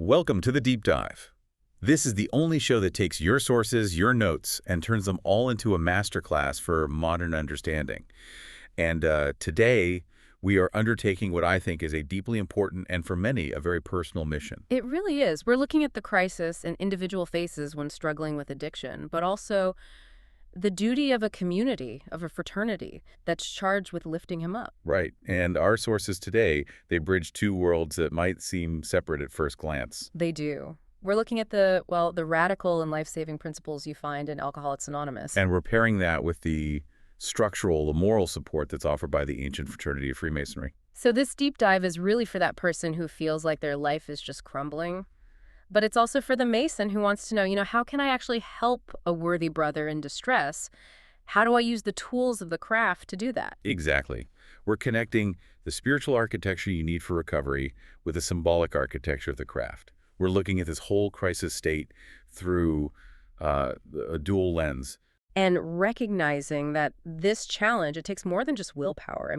Welcome to the Deep Dive. This is the only show that takes your sources, your notes, and turns them all into a masterclass for modern understanding. And today, we are undertaking what I think is a deeply important and, for many, a very personal mission. It really is. We're looking at the crisis and individual faces when struggling with addiction, but also the duty of a community, of a fraternity, that's charged with lifting him up. Right. And our sources today, they bridge two worlds that might seem separate at first glance. They do. We're looking at the radical and life-saving principles you find in Alcoholics Anonymous. And we're pairing that with the structural, the moral support that's offered by the ancient fraternity of Freemasonry. So this deep dive is really for that person who feels like their life is just crumbling. But it's also for the Mason who wants to know, how can I actually help a worthy brother in distress? How do I use the tools of the craft to do that? Exactly. We're connecting the spiritual architecture you need for recovery with the symbolic architecture of the craft. We're looking at this whole crisis state through a dual lens. And recognizing that this challenge, it takes more than just willpower.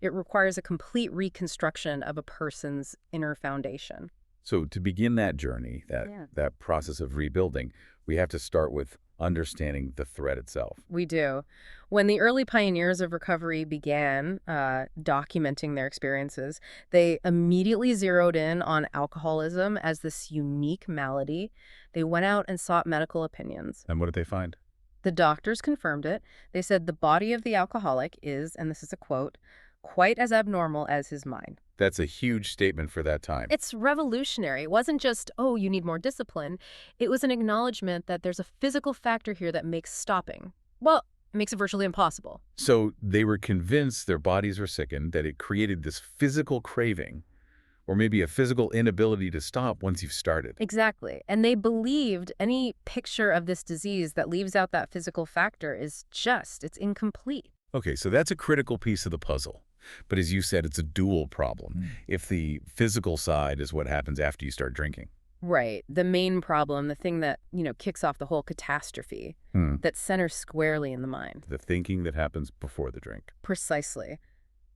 It requires a complete reconstruction of a person's inner foundation. So to begin that journey, that process of rebuilding, we have to start with understanding the threat itself. We do. When the early pioneers of recovery began documenting their experiences, they immediately zeroed in on alcoholism as this unique malady. They went out and sought medical opinions. And what did they find? The doctors confirmed it. They said the body of the alcoholic is, and this is a quote, quite as abnormal as his mind. That's a huge statement for that time. It's revolutionary. It wasn't just, oh, you need more discipline. It was an acknowledgement that there's a physical factor here that makes stopping, it makes it virtually impossible. So they were convinced their bodies were sickened, that it created this physical craving, or maybe a physical inability to stop once you've started. Exactly. And they believed any picture of this disease that leaves out that physical factor is it's incomplete. Okay, so that's a critical piece of the puzzle. But as you said, it's a dual problem. If the physical side is what happens after you start drinking. Right. The main problem, the thing that, kicks off the whole catastrophe, that centers squarely in the mind. The thinking that happens before the drink. Precisely.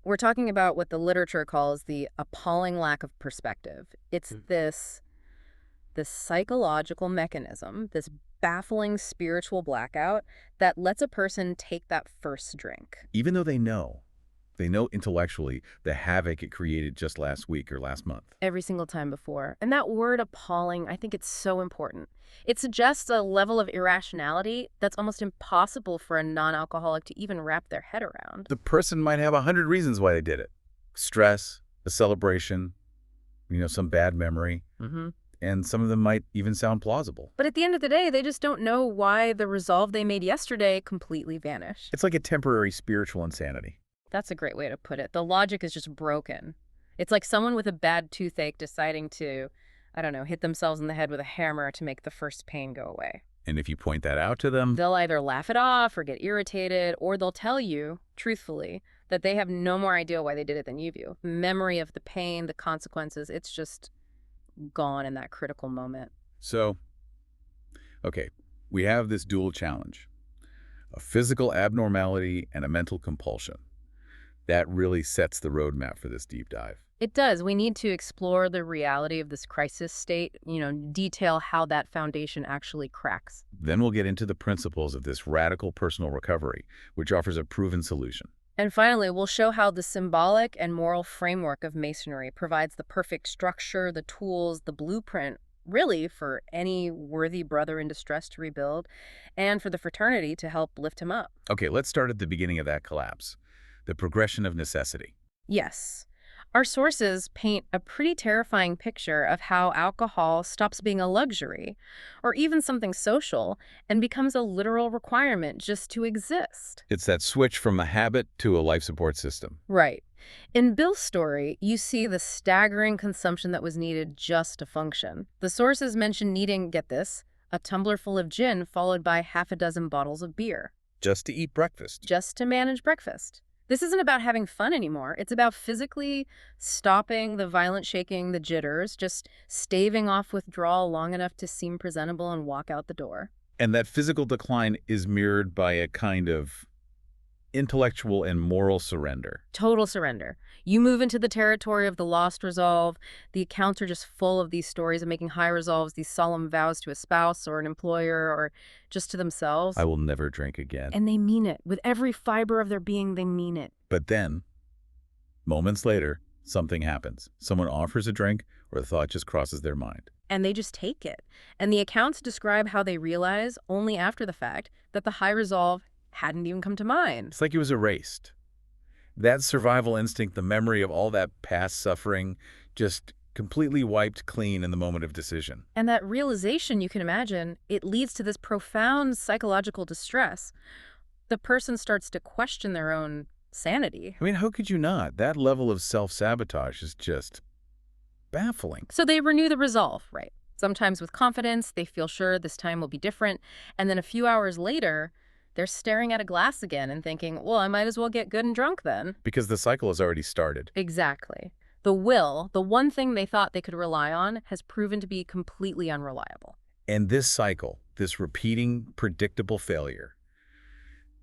We're talking about what the literature calls the appalling lack of perspective. It's this psychological mechanism, this baffling spiritual blackout that lets a person take that first drink. Even though they know intellectually the havoc it created just last week or last month. Every single time before. And that word appalling, I think it's so important. It suggests a level of irrationality that's almost impossible for a non-alcoholic to even wrap their head around. The person might have 100 reasons why they did it. Stress, a celebration, some bad memory. And some of them might even sound plausible. But at the end of the day, they just don't know why the resolve they made yesterday completely vanished. It's like a temporary spiritual insanity. That's a great way to put it. The logic is just broken. It's like someone with a bad toothache deciding to, hit themselves in the head with a hammer to make the first pain go away. And if you point that out to them, they'll either laugh it off or get irritated, or they'll tell you, truthfully, that they have no more idea why they did it than you do. Memory of the pain, the consequences, it's just gone in that critical moment. So, okay, we have this dual challenge, a physical abnormality and a mental compulsion. That really sets the roadmap for this deep dive. It does. We need to explore the reality of this crisis state, detail how that foundation actually cracks. Then we'll get into the principles of this radical personal recovery, which offers a proven solution. And finally, we'll show how the symbolic and moral framework of Masonry provides the perfect structure, the tools, the blueprint, really, for any worthy brother in distress to rebuild, and for the fraternity to help lift him up. Okay, let's start at the beginning of that collapse. The progression of necessity. Yes. Our sources paint a pretty terrifying picture of how alcohol stops being a luxury or even something social and becomes a literal requirement just to exist. It's that switch from a habit to a life support system. Right. In Bill's story, you see the staggering consumption that was needed just to function. The sources mention needing, get this, a tumbler full of gin followed by half a dozen bottles of beer. Just to eat breakfast. Just to manage breakfast. This isn't about having fun anymore. It's about physically stopping the violent shaking, the jitters, just staving off withdrawal long enough to seem presentable and walk out the door. And that physical decline is mirrored by a kind of intellectual and moral surrender. Total surrender. You move into the territory of the lost resolve. The accounts are just full of these stories of making high resolves, these solemn vows to a spouse or an employer or just to themselves. I will never drink again. And they mean it. With every fiber of their being, they mean it. But then, moments later, something happens. Someone offers a drink, or the thought just crosses their mind. And they just take it. And the accounts describe how they realize, only after the fact, that the high resolve hadn't even come to mind. It's like it was erased. That survival instinct, the memory of all that past suffering, just completely wiped clean in the moment of decision. And that realization, you can imagine, it leads to this profound psychological distress. The person starts to question their own sanity. I mean, how could you not? That level of self-sabotage is just baffling. So they renew the resolve, right? Sometimes with confidence, they feel sure this time will be different. And then a few hours later, they're staring at a glass again and thinking, well, I might as well get good and drunk then. Because the cycle has already started. Exactly. The will, the one thing they thought they could rely on, has proven to be completely unreliable. And this cycle, this repeating, predictable failure,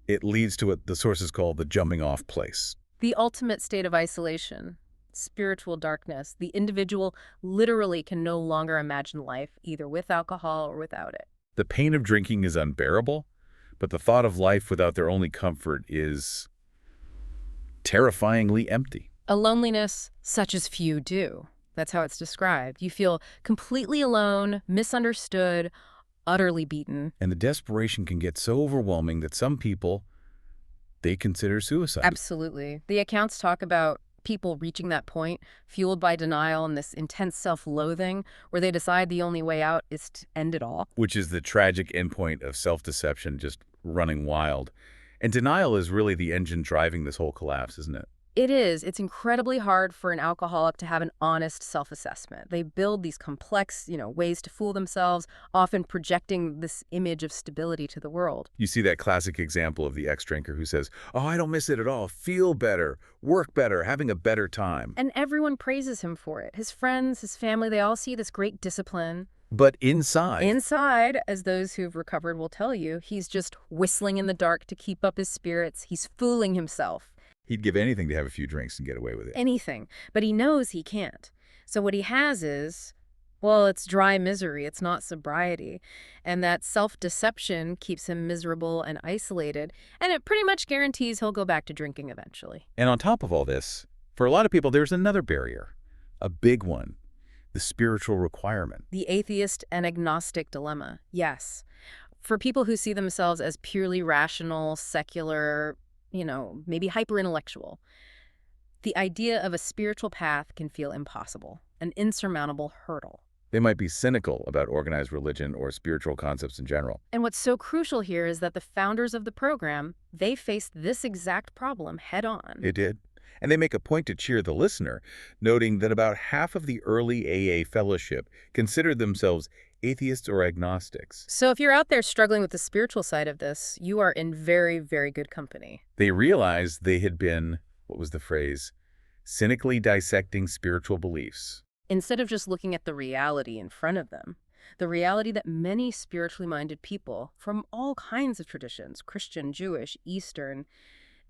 it leads to what the sources call the jumping off place. The ultimate state of isolation, spiritual darkness. The individual literally can no longer imagine life, either with alcohol or without it. The pain of drinking is unbearable, but the thought of life without their only comfort is terrifyingly empty. A loneliness such as few do. That's how it's described. You feel completely alone, misunderstood, utterly beaten. And the desperation can get so overwhelming that some people, they consider suicide. Absolutely. The accounts talk about people reaching that point, fueled by denial and this intense self-loathing, where they decide the only way out is to end it all. Which is the tragic endpoint of self-deception just running wild. And denial is really the engine driving this whole collapse, isn't it? It is. It's incredibly hard for an alcoholic to have an honest self-assessment. They build these complex, ways to fool themselves, often projecting this image of stability to the world. You see that classic example of the ex-drinker who says, oh, I don't miss it at all, feel better, work better, having a better time. And everyone praises him for it. His friends, his family, they all see this great discipline. But inside, as those who've recovered will tell you, he's just whistling in the dark to keep up his spirits. He's fooling himself. he'd give anything to have a few drinks and get away with it. Anything. But he knows he can't. So what he has is, well, it's dry misery. It's not sobriety. And that self-deception keeps him miserable and isolated. And it pretty much guarantees he'll go back to drinking eventually. And on top of all this, for a lot of people, there's another barrier, a big one, the spiritual requirement. The atheist and agnostic dilemma. Yes. For people who see themselves as purely rational, secular, maybe hyper-intellectual, the idea of a spiritual path can feel impossible, an insurmountable hurdle. They might be cynical about organized religion or spiritual concepts in general. And what's so crucial here is that the founders of the program, they faced this exact problem head-on. It did. And they make a point to cheer the listener, noting that about half of the early AA fellowship considered themselves atheists or agnostics. So if you're out there struggling with the spiritual side of this, you are in very, very good company. They realized they had been, what was the phrase, cynically dissecting spiritual beliefs. Instead of just looking at the reality in front of them, the reality that many spiritually minded people from all kinds of traditions, Christian, Jewish, Eastern,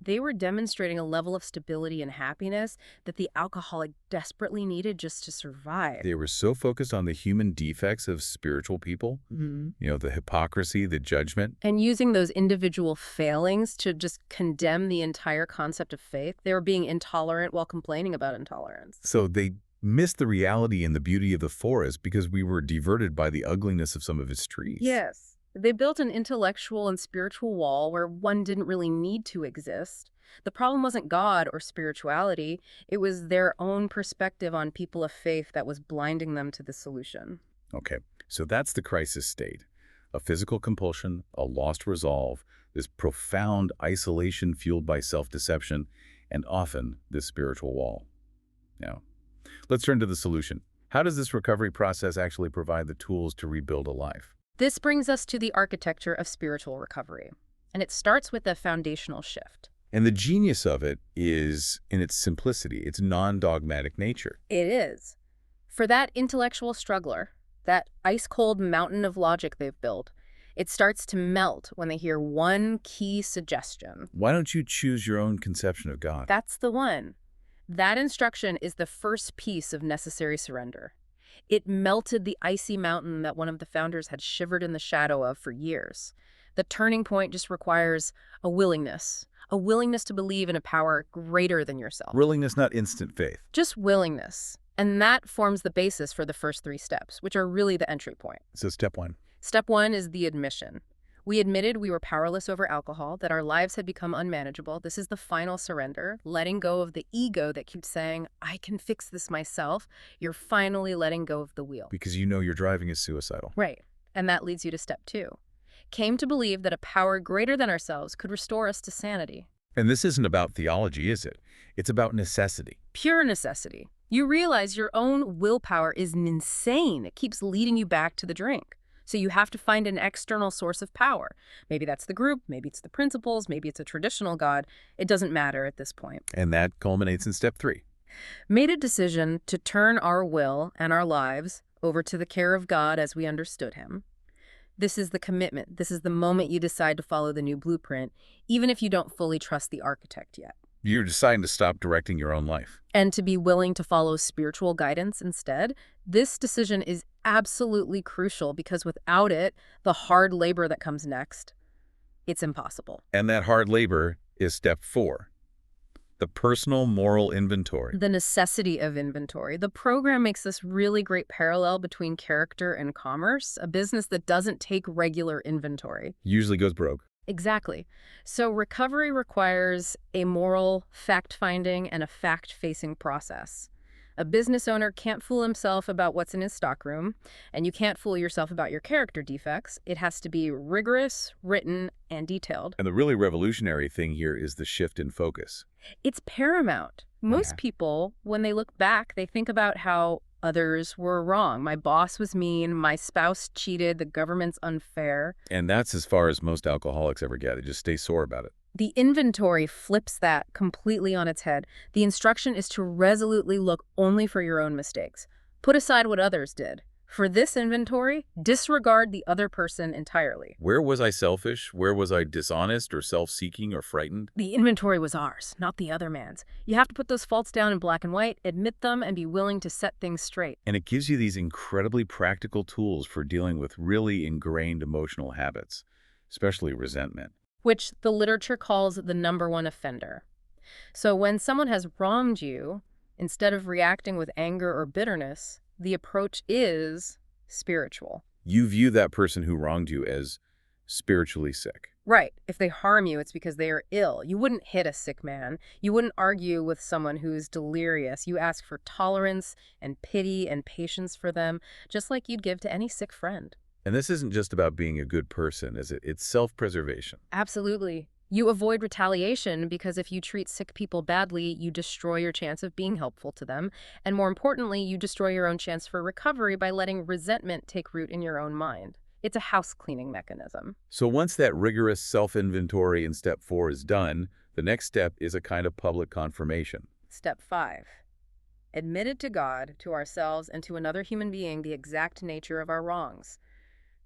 they were demonstrating a level of stability and happiness that the alcoholic desperately needed just to survive. They were so focused on the human defects of spiritual people, the hypocrisy, the judgment. And using those individual failings to just condemn the entire concept of faith, they were being intolerant while complaining about intolerance. So they missed the reality and the beauty of the forest because we were diverted by the ugliness of some of its trees. Yes. They built an intellectual and spiritual wall where one didn't really need to exist. The problem wasn't God or spirituality. It was their own perspective on people of faith that was blinding them to the solution. Okay, so that's the crisis state. A physical compulsion, a lost resolve, this profound isolation fueled by self-deception, and often this spiritual wall. Now, let's turn to the solution. How does this recovery process actually provide the tools to rebuild a life? This brings us to the architecture of spiritual recovery, and it starts with a foundational shift. And the genius of it is in its simplicity, its non-dogmatic nature. It is. For that intellectual struggler, that ice-cold mountain of logic they've built, It starts to melt when they hear one key suggestion. Why don't you choose your own conception of God? That's the one. That instruction is the first piece of necessary surrender. It melted the icy mountain that one of the founders had shivered in the shadow of for years. The turning point just requires a willingness to believe in a power greater than yourself. Willingness, not instant faith. Just willingness. And that forms the basis for the first 3 steps, which are really the entry point. So step 1. Step 1 is the admission. We admitted we were powerless over alcohol, that our lives had become unmanageable. This is the final surrender, letting go of the ego that keeps saying, I can fix this myself. You're finally letting go of the wheel. Because you know your driving is suicidal. Right. And that leads you to step 2. Came to believe that a power greater than ourselves could restore us to sanity. And this isn't about theology, is it? It's about necessity. Pure necessity. You realize your own willpower is insane. It keeps leading you back to the drink. So you have to find an external source of power. Maybe that's the group, maybe it's the principles, maybe it's a traditional God. It doesn't matter at this point. And that culminates in step 3. Made a decision to turn our will and our lives over to the care of God as we understood him. This is the commitment. This is the moment you decide to follow the new blueprint, even if you don't fully trust the architect yet. You're deciding to stop directing your own life. And to be willing to follow spiritual guidance instead. This decision is absolutely crucial because without it, the hard labor that comes next, it's impossible. And that hard labor is step 4. The personal moral inventory. The necessity of inventory. The program makes this really great parallel between character and commerce, a business that doesn't take regular inventory. Usually goes broke. Exactly. So recovery requires a moral fact-finding and a fact-facing process. A business owner can't fool himself about what's in his stockroom, and you can't fool yourself about your character defects. It has to be rigorous, written, and detailed. And the really revolutionary thing here is the shift in focus. It's paramount. Most people, when they look back, they think about how others were wrong. My boss was mean, my spouse cheated, the government's unfair. And that's as far as most alcoholics ever get. They just stay sore about it. The inventory flips that completely on its head. The instruction is to resolutely look only for your own mistakes. Put aside what others did. For this inventory, disregard the other person entirely. Where was I selfish? Where was I dishonest or self-seeking or frightened? The inventory was ours, not the other man's. You have to put those faults down in black and white, admit them, and be willing to set things straight. And it gives you these incredibly practical tools for dealing with really ingrained emotional habits, especially resentment. Which the literature calls the #1 offender. So when someone has wronged you, instead of reacting with anger or bitterness, the approach is spiritual. You view that person who wronged you as spiritually sick. Right. If they harm you, it's because they are ill. You wouldn't hit a sick man. You wouldn't argue with someone who's delirious. You ask for tolerance and pity and patience for them, just like you'd give to any sick friend. And this isn't just about being a good person, is it? It's self-preservation. Absolutely. You avoid retaliation because if you treat sick people badly, you destroy your chance of being helpful to them. And more importantly, you destroy your own chance for recovery by letting resentment take root in your own mind. It's a house cleaning mechanism. So once that rigorous self-inventory in step 4 is done, the next step is a kind of public confirmation. Step 5. Admitted to God, to ourselves, and to another human being the exact nature of our wrongs.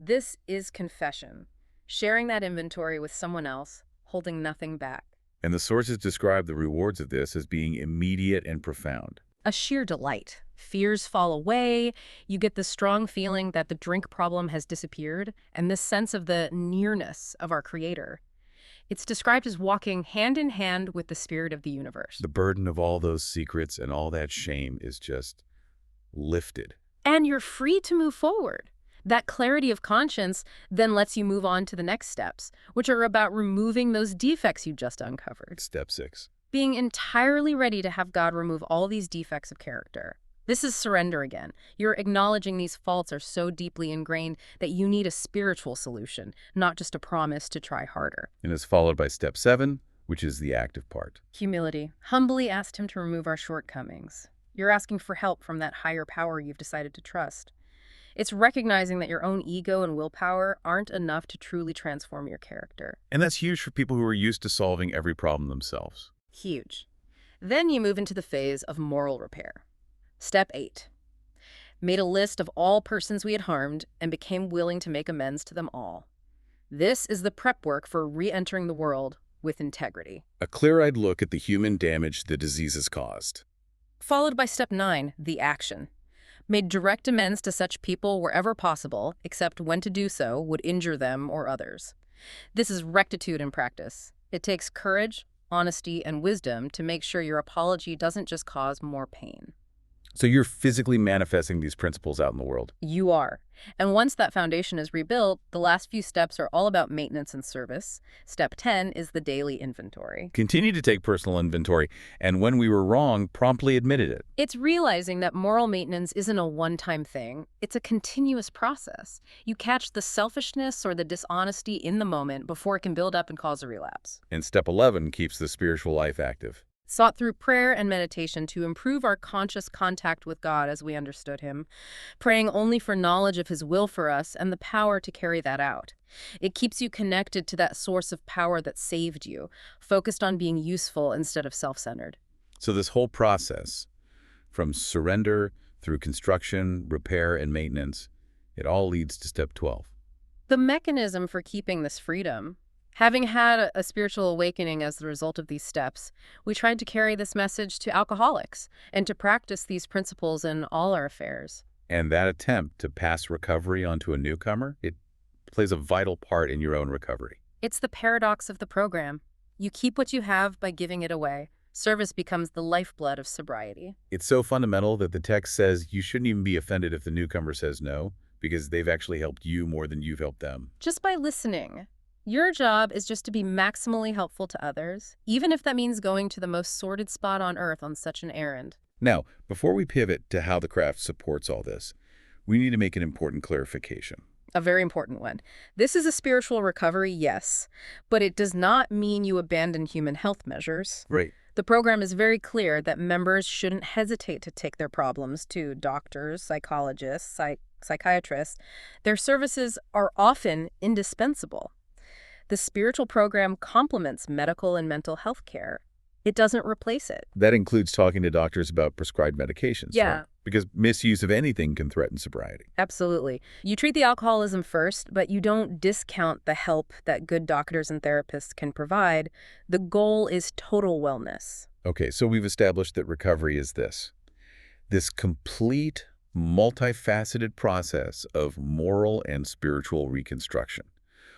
This is confession. Sharing that inventory with someone else, holding nothing back. And the sources describe the rewards of this as being immediate and profound. A sheer delight. Fears fall away. You get the strong feeling that the drink problem has disappeared, and this sense of the nearness of our Creator. It's described as walking hand in hand with the spirit of the universe. The burden of all those secrets and all that shame is just lifted. And you're free to move forward. That clarity of conscience then lets you move on to the next steps, which are about removing those defects you just uncovered. Step 6. Being entirely ready to have God remove all these defects of character. This is surrender again. You're acknowledging these faults are so deeply ingrained that you need a spiritual solution, not just a promise to try harder. And it's followed by step 7, which is the active part. Humility. Humbly asked him to remove our shortcomings. You're asking for help from that higher power you've decided to trust. It's recognizing that your own ego and willpower aren't enough to truly transform your character. And that's huge for people who are used to solving every problem themselves. Huge. Then you move into the phase of moral repair. Step 8. Made a list of all persons we had harmed and became willing to make amends to them all. This is the prep work for re-entering the world with integrity. A clear-eyed look at the human damage the disease has caused. Followed by step 9, the action. Made direct amends to such people wherever possible, except when to do so would injure them or others. This is rectitude in practice. It takes courage, honesty, and wisdom to make sure your apology doesn't just cause more pain. So you're physically manifesting these principles out in the world. You are. And once that foundation is rebuilt, the last few steps are all about maintenance and service. Step 10 is the daily inventory. Continue to take personal inventory, and when we were wrong, promptly admitted it. It's realizing that moral maintenance isn't a one-time thing. It's a continuous process. You catch the selfishness or the dishonesty in the moment before it can build up and cause a relapse. And step 11 keeps the spiritual life active. Sought through prayer and meditation to improve our conscious contact with God as we understood Him, praying only for knowledge of His will for us and the power to carry that out. It keeps you connected to that source of power that saved you, focused on being useful instead of self-centered. So this whole process, from surrender through construction, repair, and maintenance, it all leads to step 12. The mechanism for keeping this freedom. Having had a spiritual awakening as the result of these steps, we tried to carry this message to alcoholics and to practice these principles in all our affairs. And that attempt to pass recovery onto a newcomer, it plays a vital part in your own recovery. It's the paradox of the program. You keep what you have by giving it away. Service becomes the lifeblood of sobriety. It's so fundamental that the text says you shouldn't even be offended if the newcomer says no, because they've actually helped you more than you've helped them. Just by listening. Your job is just to be maximally helpful to others, even if that means going to the most sordid spot on earth on such an errand. Now, before we pivot to how the craft supports all this, we need to make an important clarification. A very important one. This is a spiritual recovery, yes, but it does not mean you abandon human health measures. Right. The program is very clear that members shouldn't hesitate to take their problems to doctors, psychologists, psychiatrists. Their services are often indispensable. The spiritual program complements medical and mental health care. It doesn't replace it. That includes talking to doctors about prescribed medications. Yeah. Right? Because misuse of anything can threaten sobriety. Absolutely. You treat the alcoholism first, but you don't discount the help that good doctors and therapists can provide. The goal is total wellness. Okay, so we've established that recovery is this complete, multifaceted process of moral and spiritual reconstruction.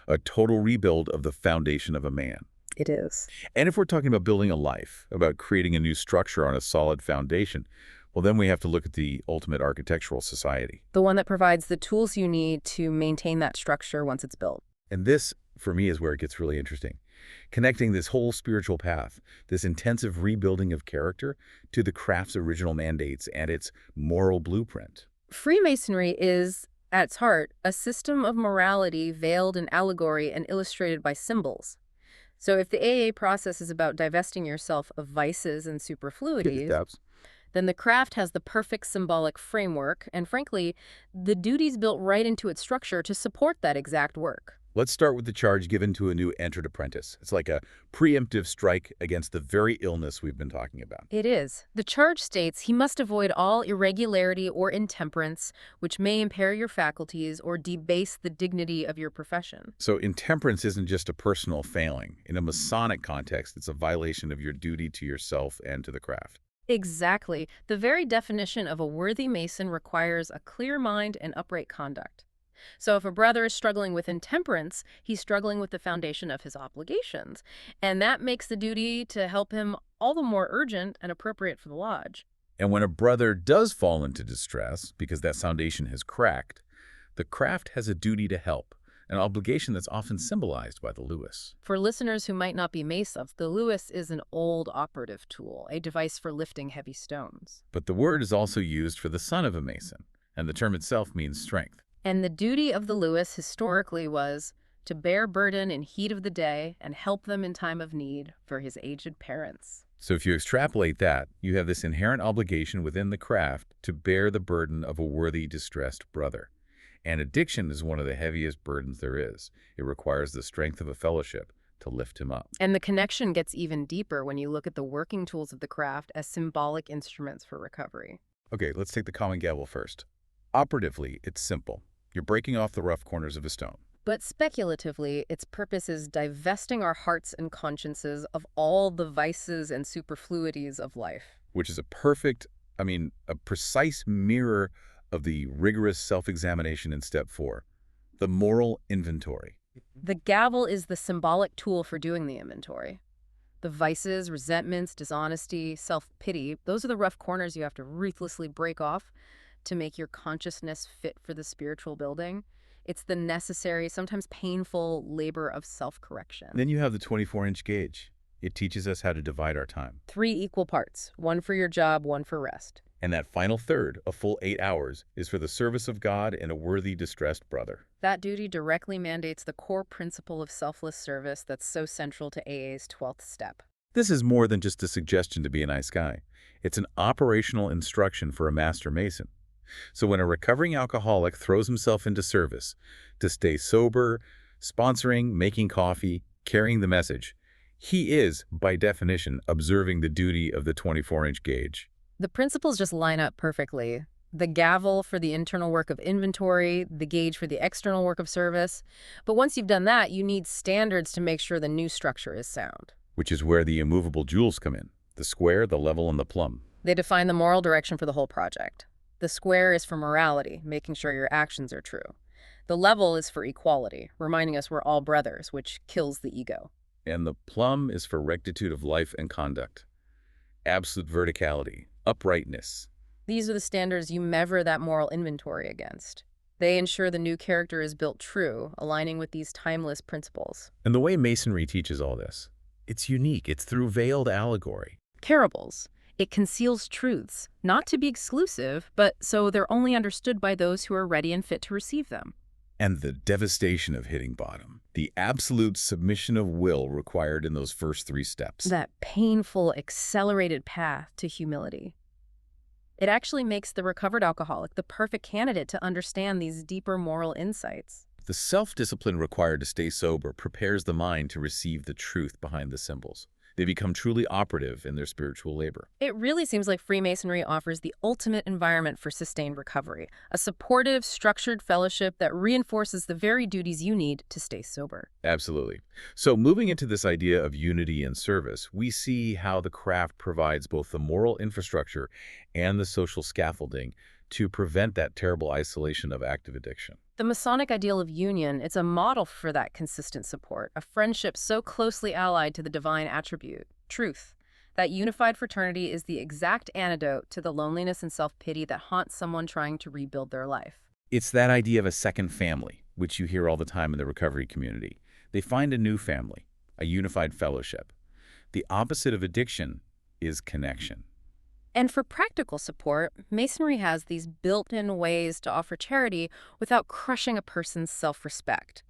A total rebuild of the foundation of a man. It is. And if we're talking about building a life, about creating a new structure on a solid foundation, well, then we have to look at the ultimate architectural society. The one that provides the tools you need to maintain that structure once it's built. And this, for me, is where it gets really interesting. Connecting this whole spiritual path, this intensive rebuilding of character, to the craft's original mandates and its moral blueprint. Freemasonry is, at its heart, a system of morality veiled in allegory and illustrated by symbols. So if the AA process is about divesting yourself of vices and superfluities, then the craft has the perfect symbolic framework and, frankly, the duties built right into its structure to support that exact work. Let's start with the charge given to a new entered apprentice. It's like a preemptive strike against the very illness we've been talking about. It is. The charge states he must avoid all irregularity or intemperance, which may impair your faculties or debase the dignity of your profession. So intemperance isn't just a personal failing. In a Masonic context, it's a violation of your duty to yourself and to the craft. Exactly. The very definition of a worthy Mason requires a clear mind and upright conduct. So if a brother is struggling with intemperance, he's struggling with the foundation of his obligations. And that makes the duty to help him all the more urgent and appropriate for the lodge. And when a brother does fall into distress because that foundation has cracked, the craft has a duty to help, an obligation that's often symbolized by the Lewis. For listeners who might not be Masons, the Lewis is an old operative tool, a device for lifting heavy stones. But the word is also used for the son of a Mason, and the term itself means strength. And the duty of the Lewis historically was to bear burden in heat of the day and help them in time of need for his aged parents. So if you extrapolate that, you have this inherent obligation within the craft to bear the burden of a worthy, distressed brother. And addiction is one of the heaviest burdens there is. It requires the strength of a fellowship to lift him up. And the connection gets even deeper when you look at the working tools of the craft as symbolic instruments for recovery. Okay, let's take the common gavel first. Operatively, it's simple. You're breaking off the rough corners of a stone. But speculatively, its purpose is divesting our hearts and consciences of all the vices and superfluities of life. Which is a perfect, a precise mirror of the rigorous self-examination in step 4, the moral inventory. The gavel is the symbolic tool for doing the inventory. The vices, resentments, dishonesty, self-pity, those are the rough corners you have to ruthlessly break off to make your consciousness fit for the spiritual building. It's the necessary, sometimes painful labor of self-correction. Then you have the 24-inch gauge. It teaches us how to divide our time. 3 equal parts, one for your job, one for rest. And that final third, a full 8 hours, is for the service of God and a worthy, distressed brother. That duty directly mandates the core principle of selfless service that's so central to AA's 12th step. This is more than just a suggestion to be a nice guy. It's an operational instruction for a master mason. So when a recovering alcoholic throws himself into service, to stay sober, sponsoring, making coffee, carrying the message, he is, by definition, observing the duty of the 24-inch gauge. The principles just line up perfectly. The gavel for the internal work of inventory, the gauge for the external work of service. But once you've done that, you need standards to make sure the new structure is sound. Which is where the immovable jewels come in, the square, the level, and the plumb. They define the moral direction for the whole project. The square is for morality, making sure your actions are true. The level is for equality, reminding us we're all brothers, which kills the ego. And the plumb is for rectitude of life and conduct. Absolute verticality, uprightness. These are the standards you measure that moral inventory against. They ensure the new character is built true, aligning with these timeless principles. And the way Masonry teaches all this, it's unique. It's through veiled allegory. Parables. It conceals truths, not to be exclusive, but so they're only understood by those who are ready and fit to receive them. And the devastation of hitting bottom, the absolute submission of will required in those first 3 steps. That painful, accelerated path to humility. It actually makes the recovered alcoholic the perfect candidate to understand these deeper moral insights. The self-discipline required to stay sober prepares the mind to receive the truth behind the symbols. They become truly operative in their spiritual labor. It really seems like Freemasonry offers the ultimate environment for sustained recovery, a supportive, structured fellowship that reinforces the very duties you need to stay sober. Absolutely. So moving into this idea of unity and service, we see how the craft provides both the moral infrastructure and the social scaffolding to prevent that terrible isolation of active addiction. The Masonic ideal of union, it's a model for that consistent support, a friendship so closely allied to the divine attribute, truth. That unified fraternity is the exact antidote to the loneliness and self-pity that haunts someone trying to rebuild their life. It's that idea of a second family, which you hear all the time in the recovery community. They find a new family, a unified fellowship. The opposite of addiction is connection. And for practical support, Masonry has these built-in ways to offer charity without crushing a person's self-respect.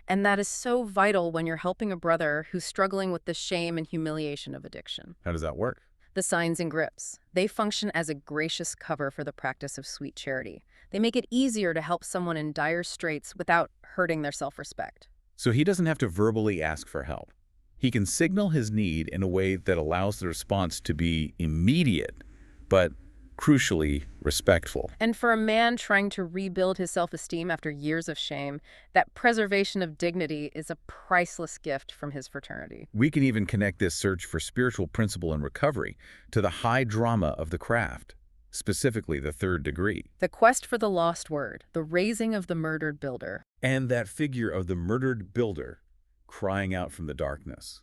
And that is so vital when you're helping a brother who's struggling with the shame and humiliation of addiction. How does that work? The signs and grips. They function as a gracious cover for the practice of sweet charity. They make it easier to help someone in dire straits without hurting their self-respect. So he doesn't have to verbally ask for help. He can signal his need in a way that allows the response to be immediate, but crucially respectful. And for a man trying to rebuild his self-esteem after years of shame, that preservation of dignity is a priceless gift from his fraternity. We can even connect this search for spiritual principle and recovery to the high drama of the craft, specifically the 3rd degree. The quest for the lost word, the raising of the murdered builder. And that figure of the murdered builder crying out from the darkness.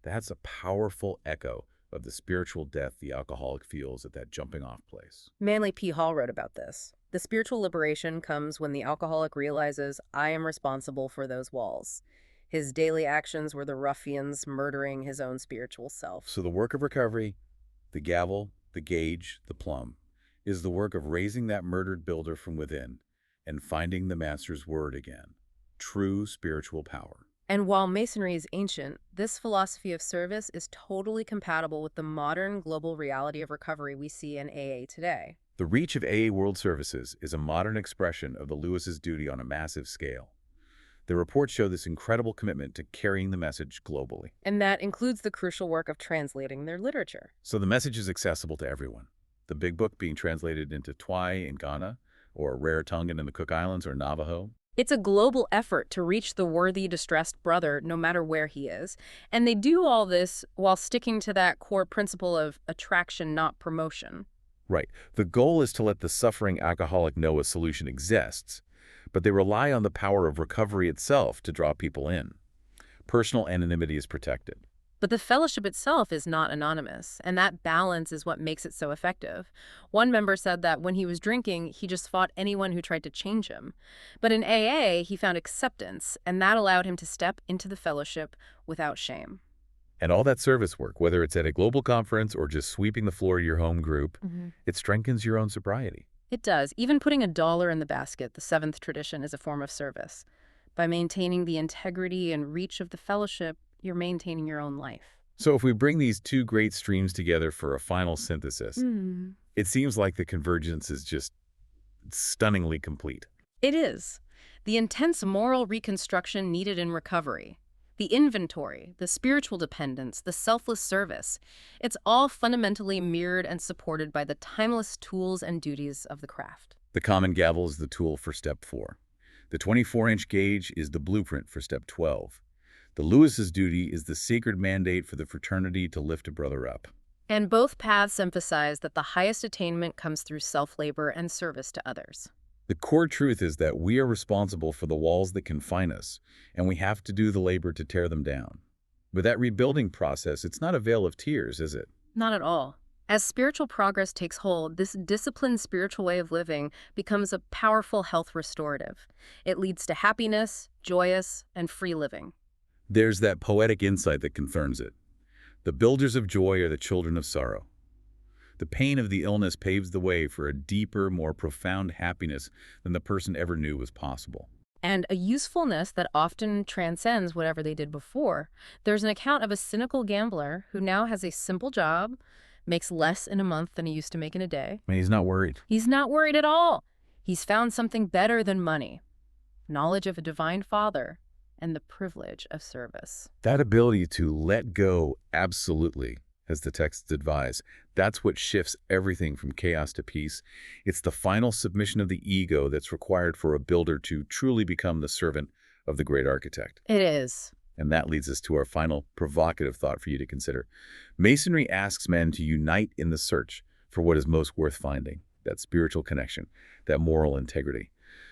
That's a powerful echo of the spiritual death the alcoholic feels at that jumping-off place. Manly P. Hall wrote about this. The spiritual liberation comes when the alcoholic realizes, I am responsible for those walls. His daily actions were the ruffians murdering his own spiritual self. So the work of recovery, the gavel, the gauge, the plumb, is the work of raising that murdered builder from within and finding the Master's word again. True spiritual power. And while Masonry is ancient, this philosophy of service is totally compatible with the modern global reality of recovery we see in AA today. The reach of AA World Services is a modern expression of the Lewis's duty on a massive scale. The reports show this incredible commitment to carrying the message globally. And that includes the crucial work of translating their literature. So the message is accessible to everyone. The Big Book being translated into Twi in Ghana, or Rarotongan in the Cook Islands or Navajo. It's a global effort to reach the worthy, distressed brother, no matter where he is. And they do all this while sticking to that core principle of attraction, not promotion. Right. The goal is to let the suffering alcoholic know a solution exists, but they rely on the power of recovery itself to draw people in. Personal anonymity is protected. But the fellowship itself is not anonymous, and that balance is what makes it so effective. One member said that when he was drinking, he just fought anyone who tried to change him. But in AA, he found acceptance, and that allowed him to step into the fellowship without shame. And all that service work, whether it's at a global conference or just sweeping the floor of your home group, it strengthens your own sobriety. It does. Even putting $1 in the basket, the seventh tradition, is a form of service. By maintaining the integrity and reach of the fellowship, you're maintaining your own life. So if we bring these two great streams together for a final synthesis, it seems like the convergence is just stunningly complete. It is. The intense moral reconstruction needed in recovery, the inventory, the spiritual dependence, the selfless service, it's all fundamentally mirrored and supported by the timeless tools and duties of the craft. The common gavel is the tool for step 4. The 24-inch gauge is the blueprint for step 12. The Lewis's duty is the sacred mandate for the fraternity to lift a brother up. And both paths emphasize that the highest attainment comes through self-labor and service to others. The core truth is that we are responsible for the walls that confine us, and we have to do the labor to tear them down. With that rebuilding process, it's not a vale of tears, is it? Not at all. As spiritual progress takes hold, this disciplined spiritual way of living becomes a powerful health restorative. It leads to happiness, joyous, and free living. There's that poetic insight that confirms it. The builders of joy are the children of sorrow. The pain of the illness paves the way for a deeper, more profound happiness than the person ever knew was possible. And a usefulness that often transcends whatever they did before. There's an account of a cynical gambler who now has a simple job, makes less in a month than he used to make in a day. I mean, he's not worried. He's not worried at all. He's found something better than money, knowledge of a divine father, and the privilege of service. That ability to let go absolutely, as the texts advise, that's what shifts everything from chaos to peace. It's the final submission of the ego that's required for a builder to truly become the servant of the great architect. It is. And that leads us to our final provocative thought for you to consider. Masonry asks men to unite in the search for what is most worth finding, that spiritual connection, that moral integrity.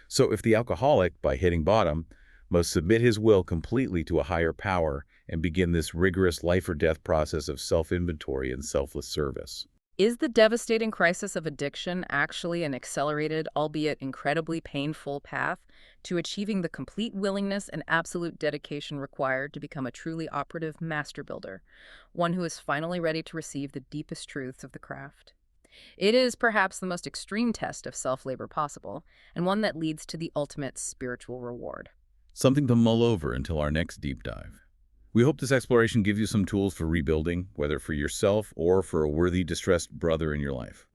So if the alcoholic, by hitting bottom, must submit his will completely to a higher power and begin this rigorous life-or-death process of self-inventory and selfless service. Is the devastating crisis of addiction actually an accelerated, albeit incredibly painful path to achieving the complete willingness and absolute dedication required to become a truly operative master builder, one who is finally ready to receive the deepest truths of the craft? It is perhaps the most extreme test of self-labor possible, and one that leads to the ultimate spiritual reward. Something to mull over until our next deep dive. We hope this exploration gives you some tools for rebuilding, whether for yourself or for a worthy, distressed brother in your life.